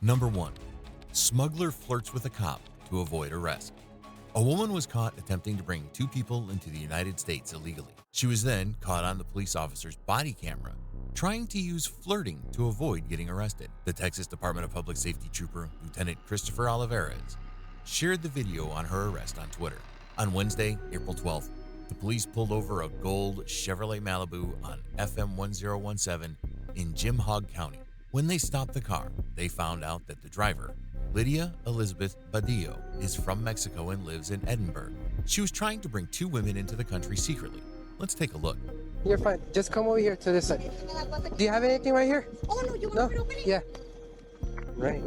Number 1. Smuggler flirts with a cop to avoid arrest. A woman was caught attempting to bring 2 people into the United States illegally. She was then caught on the police officer's body camera trying to use flirting to avoid getting arrested. The Texas Department of Public Safety trooper, Lieutenant Christopher Olivares, shared the video on her arrest on Twitter. On Wednesday, April 12th, the police pulled over a gold Chevrolet Malibu on FM 1017 in Jim Hogg County. When they stopped the car, they found out that the driver, Lydia Elizabeth Badillo, is from Mexico and lives in Edinburgh. She was trying to bring 2 women into the country secretly. Let's take a look. You're fine. Just come over here to this side. Do you have anything right here? Oh, no, you want to open it? Yeah. Right.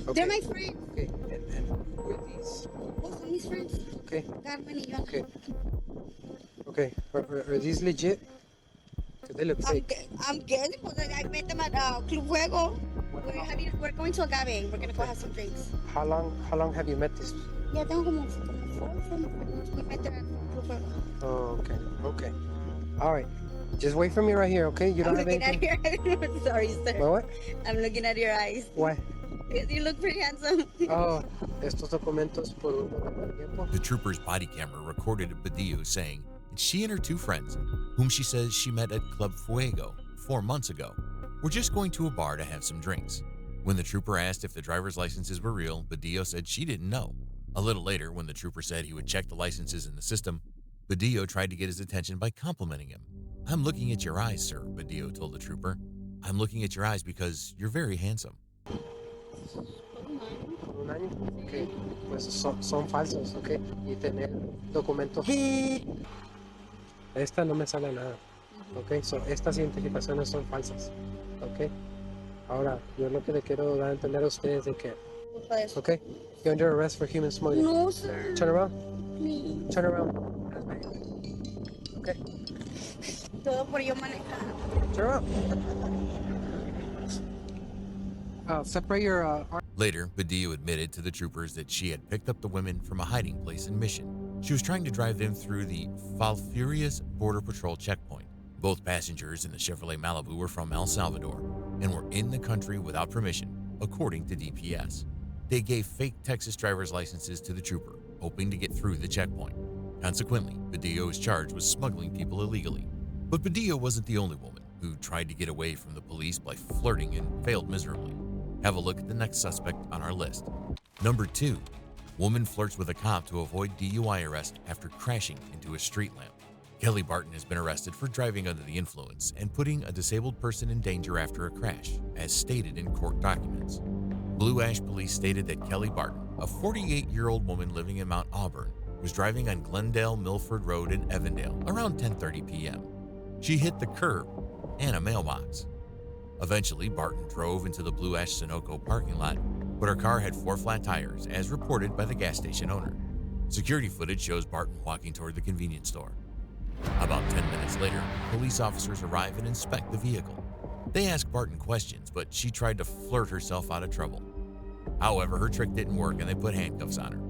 Okay. They're my friends. Okay. And who are these? Oh, son mis friends. Okay. Carmen y yo. Okay. Okay. Are these legit? 'Cause they look fake. I'm getting, because I met them at Club Fuego. We're going to Agave. We're going to go have some drinks. How long have you met this? Ya tengo como 4 we met them at Club Fuego. Oh, okay. Okay. All right. Just wait for me right here, okay? You don't have anything? Sorry, sir. What? I'm looking at your eyes. Why? Because you look pretty handsome. Oh, estos documentos por un tiempo. The trooper's body camera recorded Badillo saying that she and her 2 friends, whom she says she met at Club Fuego 4 months ago, were just going to a bar to have some drinks. When the trooper asked if the driver's licenses were real, Badillo said she didn't know. A little later, when the trooper said he would check the licenses in the system, Badillo tried to get his attention by complimenting him. "I'm looking at your eyes, sir," Badillo told the trooper. "I'm looking at your eyes because you're very handsome." Un año. Okay. Pues son falsos, okay. Y tener documentos. Esta no me sale nada. Okay. So estas identificaciones son falsas. Okay. Ahora, yo lo que le quiero dar a entender a ustedes de que. Okay. You're under arrest for human smuggling. No, sir. Turn around. Please. Turn around. Okay. Todo por yo manejar. Turn around. Separate your arms. Later, Badillo admitted to the troopers that she had picked up the women from a hiding place in Mission. She was trying to drive them through the Falfurrias Border Patrol checkpoint. Both passengers in the Chevrolet Malibu were from El Salvador and were in the country without permission, according to DPS. They gave fake Texas driver's licenses to the trooper, hoping to get through the checkpoint. Consequently, Badillo is charged with smuggling people illegally. But Badillo wasn't the only woman who tried to get away from the police by flirting and failed miserably. Have a look at the next suspect on our list. Number 2. Woman flirts with a cop to avoid DUI arrest after crashing into a street lamp. Kelly Barton has been arrested for driving under the influence and putting a disabled person in danger after a crash, as stated in court documents. Blue Ash police stated that Kelly Barton, a 48-year-old woman living in Mount Auburn, was driving on Glendale Milford Road in Evandale around 10:30 p.m. She hit the curb and a mailbox. Eventually, Barton drove into the Blue Ash Sunoco parking lot, but her car had 4 flat tires, as reported by the gas station owner. Security footage shows Barton walking toward the convenience store. About 10 minutes later, police officers arrive and inspect the vehicle. They ask Barton questions, but she tried to flirt herself out of trouble. However, her trick didn't work and they put handcuffs on her.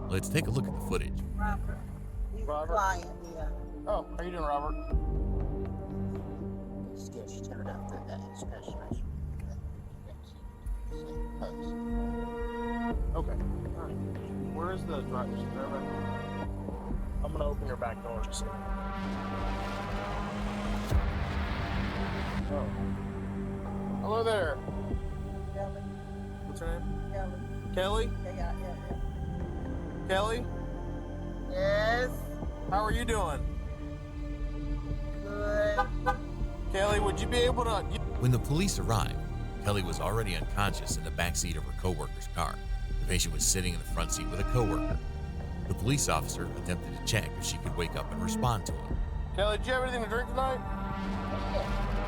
Let's take a look at the footage. Robert. He's Robert? flying, yeah. Oh, how you doing, Robert? Sketch turned out that sketch. Okay. All right. Where is the driver's driver? I'm gonna open your back door just a second. Oh. Hello there. Kelly. What's her name? Kelly. Kelly? Yeah. Kelly? Yes. How are you doing? Good. Kelly, would you be able to... When the police arrived, Kelly was already unconscious in the backseat of her co-worker's car. The patient was sitting in the front seat with a co-worker. The police officer attempted to check if she could wake up and respond to him. Kelly, did you have anything to drink tonight?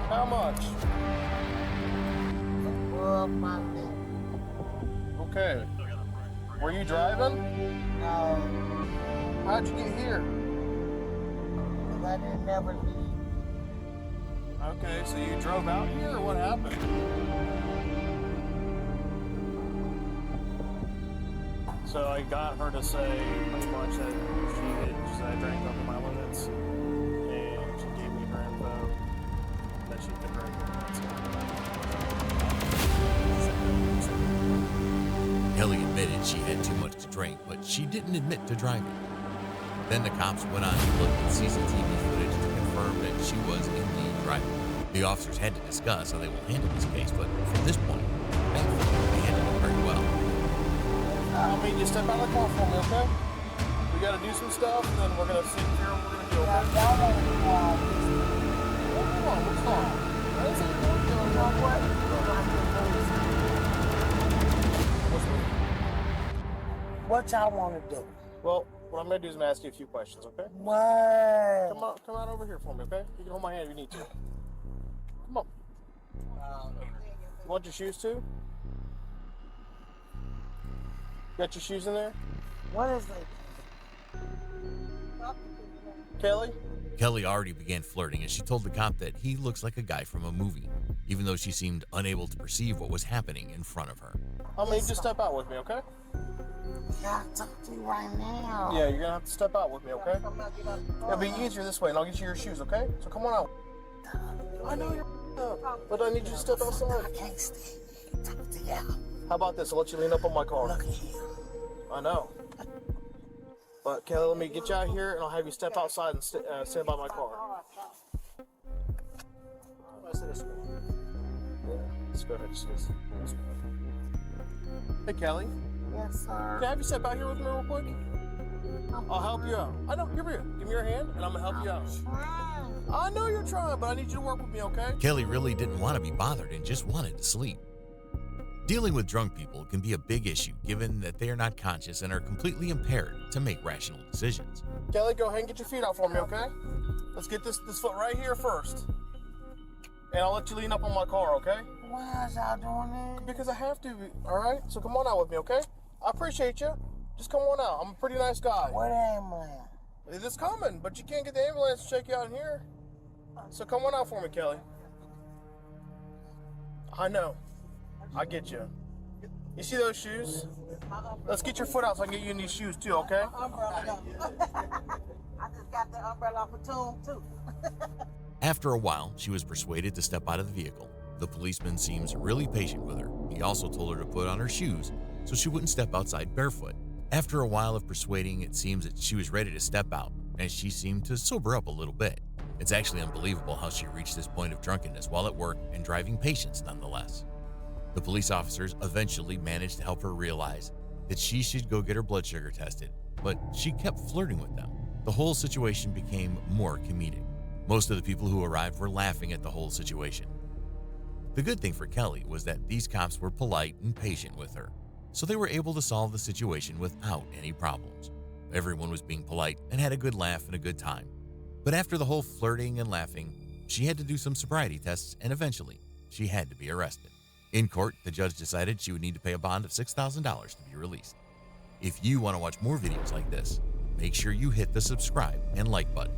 How much? Well, Monday. Okay. Were you driving? No. How'd you get here? Because I didn't never leave. Okay, so you drove out here, or what happened? So I got her to say pretty much that she said I drank over my limits, and she gave me her info that she'd been drinking. Kelly admitted she had too much to drink, but she didn't admit to driving. Then the cops went on to look at CCTV footage to confirm that she was indeed driving. The officers had to discuss how they will handle this case, but from this point, thankfully, they handled it very well. I mean, just step out of the car for me, okay? We gotta do some stuff, and then we're gonna sit here and we're gonna do, okay? Hold on, what's wrong? I didn't say you weren't doing it. What y'all want to do? Well, what I'm gonna do is I'm gonna ask you a few questions, okay? What? Come on over here for me, okay? You can hold my hand if you need to. Come on. You want your shoes too? Got your shoes in there? What is it? Kelly? Kelly already began flirting as she told the cop that he looks like a guy from a movie, even though she seemed unable to perceive what was happening in front of her. I mean, just step out with me, okay? Yeah, I'll talk to you right now. Yeah, you're gonna have to step out with me, okay? It'll be easier this way, and I'll get you your shoes, okay? So come on out. I know you're up, but I need you to step outside. I can't stay here. Talk to y'all. How about this? I'll let you lean up on my car. Look at here. I know. But Kelly, let me get you out here, and I'll have you step outside and stand by my car. Yeah, let's go ahead. Just go. Hey, Kelly. Yes, sir. Can I have you step out here with me real quick? I'll help you out. I know, give me your hand, and I'm gonna help you out. I know you're trying, but I need you to work with me, okay? Kelly really didn't want to be bothered and just wanted to sleep. Dealing with drunk people can be a big issue given that they are not conscious and are completely impaired to make rational decisions. Kelly, go ahead and get your feet out for me, okay? Let's get this foot right here first. And I'll let you lean up on my car, okay? Why is y'all doing that? Because I have to, all right? So come on out with me, okay? I appreciate you. Just come on out. I'm a pretty nice guy. What am I? It's coming, but you can't get the ambulance to check you out in here. So come on out for me, Kelly. I know. I get you. You see those shoes? Let's get your foot out so I can get you in these shoes too, okay? I just got the umbrella for Tomb too. After a while, she was persuaded to step out of the vehicle. The policeman seems really patient with her. He also told her to put on her shoes so she wouldn't step outside barefoot. After a while of persuading, it seems that she was ready to step out, and she seemed to sober up a little bit. It's actually unbelievable how she reached this point of drunkenness while at work and driving patients nonetheless. The police officers eventually managed to help her realize that she should go get her blood sugar tested, but she kept flirting with them. The whole situation became more comedic. Most of the people who arrived were laughing at the whole situation. The good thing for Kelly was that these cops were polite and patient with her, so they were able to solve the situation without any problems. Everyone was being polite and had a good laugh and a good time. But after the whole flirting and laughing, she had to do some sobriety tests and eventually she had to be arrested. In court, the judge decided she would need to pay a bond of $6,000 to be released. If you want to watch more videos like this, make sure you hit the subscribe and like button.